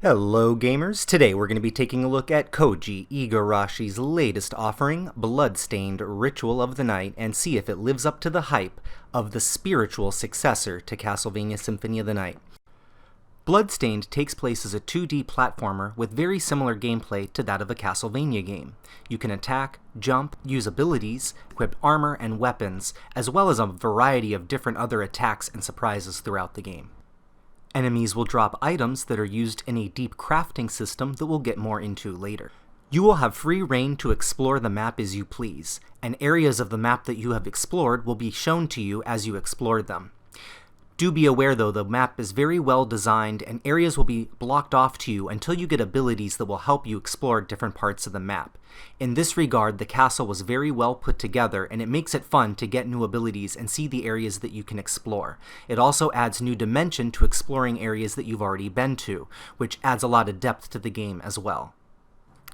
Hello gamers, today we're going to be taking a look at Koji Igarashi's latest offering, Bloodstained Ritual of the Night, and see if it lives up to the hype of the spiritual successor to Castlevania Symphony of the Night. Bloodstained takes place as a 2D platformer with very similar gameplay to that of a Castlevania game. You can attack, jump, use abilities, equip armor and weapons, as well as a variety of different other attacks and surprises throughout the game. Enemies will drop items that are used in a deep crafting system that we'll get more into later. You will have free reign to explore the map as you please, and areas of the map that you have explored will be shown to you as you explore them. Do be aware though, the map is very well designed and areas will be blocked off to you until you get abilities that will help you explore different parts of the map. In this regard, the castle was very well put together and it makes it fun to get new abilities and see the areas that you can explore. It also adds new dimension to exploring areas that you've already been to, which adds a lot of depth to the game as well.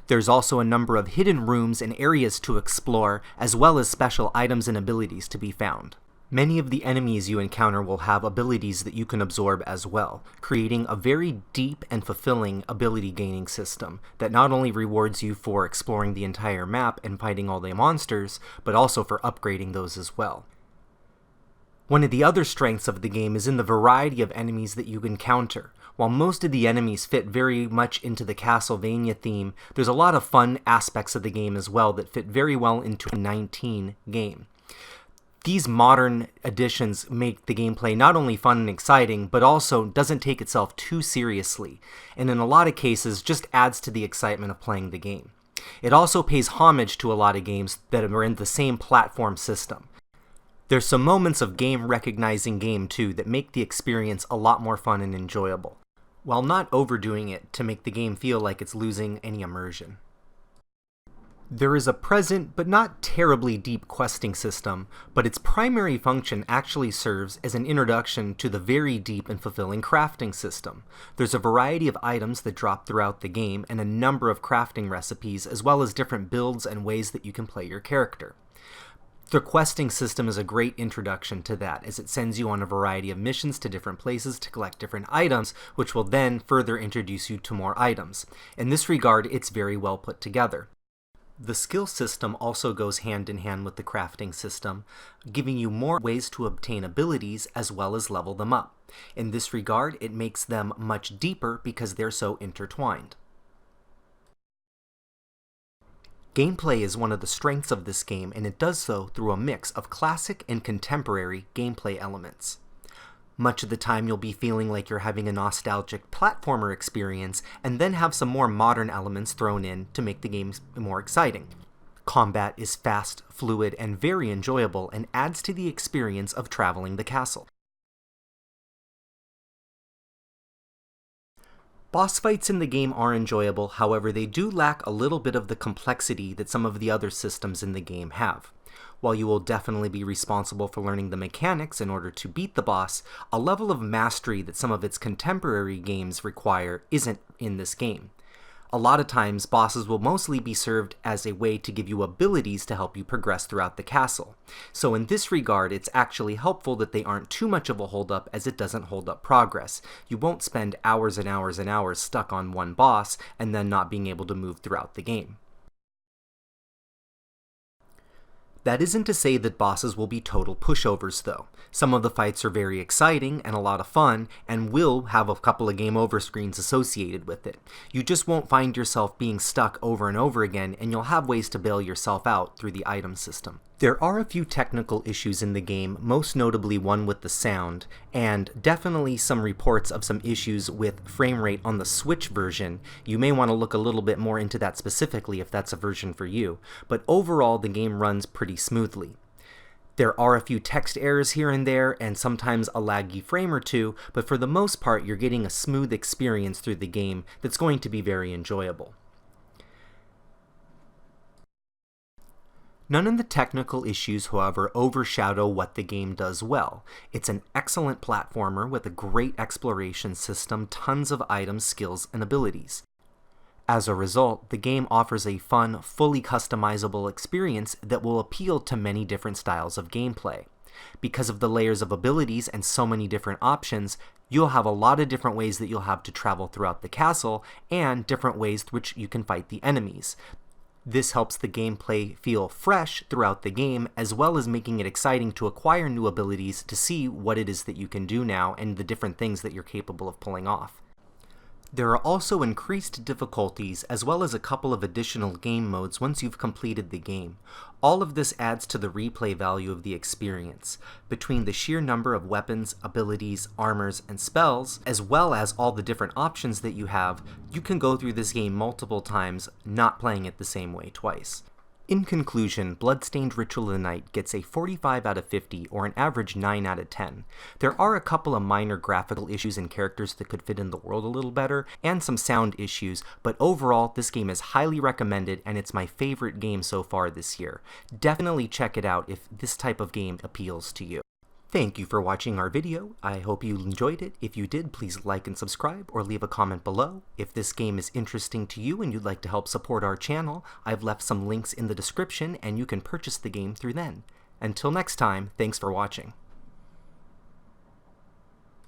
There's also a number of hidden rooms and areas to explore, as well as special items and abilities to be found. Many of the enemies you encounter will have abilities that you can absorb as well, creating a very deep and fulfilling ability gaining system that not only rewards you for exploring the entire map and fighting all the monsters, but also for upgrading those as well. One of the other strengths of the game is in the variety of enemies that you encounter. While most of the enemies fit very much into the Castlevania theme, there's a lot of fun aspects of the game as well that fit very well into a 19 game. These modern additions make the gameplay not only fun and exciting, but also doesn't take itself too seriously, and in a lot of cases just adds to the excitement of playing the game. It also pays homage to a lot of games that are in the same platform system. There's some moments of game recognizing game too that make the experience a lot more fun and enjoyable, while not overdoing it to make the game feel like it's losing any immersion. There is a present but not terribly deep questing system, but its primary function actually serves as an introduction to the very deep and fulfilling crafting system. There's a variety of items that drop throughout the game and a number of crafting recipes, as well as different builds and ways that you can play your character. The questing system is a great introduction to that, as it sends you on a variety of missions to different places to collect different items, which will then further introduce you to more items. In this regard, it's very well put together. The skill system also goes hand in hand with the crafting system, giving you more ways to obtain abilities as well as level them up. In this regard, it makes them much deeper because they're so intertwined. Gameplay is one of the strengths of this game, and it does so through a mix of classic and contemporary gameplay elements. Much of the time you'll be feeling like you're having a nostalgic platformer experience, and then have some more modern elements thrown in to make the game more exciting. Combat is fast, fluid, and very enjoyable, and adds to the experience of traveling the castle. Boss fights in the game are enjoyable, however they do lack a little bit of the complexity that some of the other systems in the game have. While you will definitely be responsible for learning the mechanics in order to beat the boss, a level of mastery that some of its contemporary games require isn't in this game. A lot of times, bosses will mostly be served as a way to give you abilities to help you progress throughout the castle. So in this regard, it's actually helpful that they aren't too much of a holdup, as it doesn't hold up progress. You won't spend hours and hours and hours stuck on one boss and then not being able to move throughout the game. That isn't to say that bosses will be total pushovers though. Some of the fights are very exciting and a lot of fun, and will have a couple of game over screens associated with it. You just won't find yourself being stuck over and over again, and you'll have ways to bail yourself out through the item system. There are a few technical issues in the game, most notably one with the sound, and definitely some reports of some issues with frame rate on the Switch version. You may want to look a little bit more into that specifically if that's a version for you, but overall the game runs pretty smoothly. There are a few text errors here and there, and sometimes a laggy frame or two, but for the most part you're getting a smooth experience through the game that's going to be very enjoyable. None of the technical issues, however, overshadow what the game does well. It's an excellent platformer with a great exploration system, tons of items, skills, and abilities. As a result, the game offers a fun, fully customizable experience that will appeal to many different styles of gameplay. Because of the layers of abilities and so many different options, You'll have a lot of different ways that you'll have to travel throughout the castle, and different ways which you can fight the enemies. This helps the gameplay feel fresh throughout the game, as well as making it exciting to acquire new abilities to see what it is that you can do now and the different things that you're capable of pulling off. There are also increased difficulties as well as a couple of additional game modes once you've completed the game. All of this adds to the replay value of the experience. Between the sheer number of weapons, abilities, armors, and spells, as well as all the different options that you have, you can go through this game multiple times, not playing it the same way twice. In conclusion, Bloodstained Ritual of the Night gets a 45 out of 50, or an average 9 out of 10. There are a couple of minor graphical issues and characters that could fit in the world a little better, and some sound issues, but overall, this game is highly recommended, and it's my favorite game so far this year. Definitely check it out if this type of game appeals to you. Thank you for watching our video. I hope you enjoyed it. If you did, please like and subscribe or leave a comment below. If this game is interesting to you and you'd like to help support our channel, I've left some links in the description and you can purchase the game through them. Until next time, thanks for watching.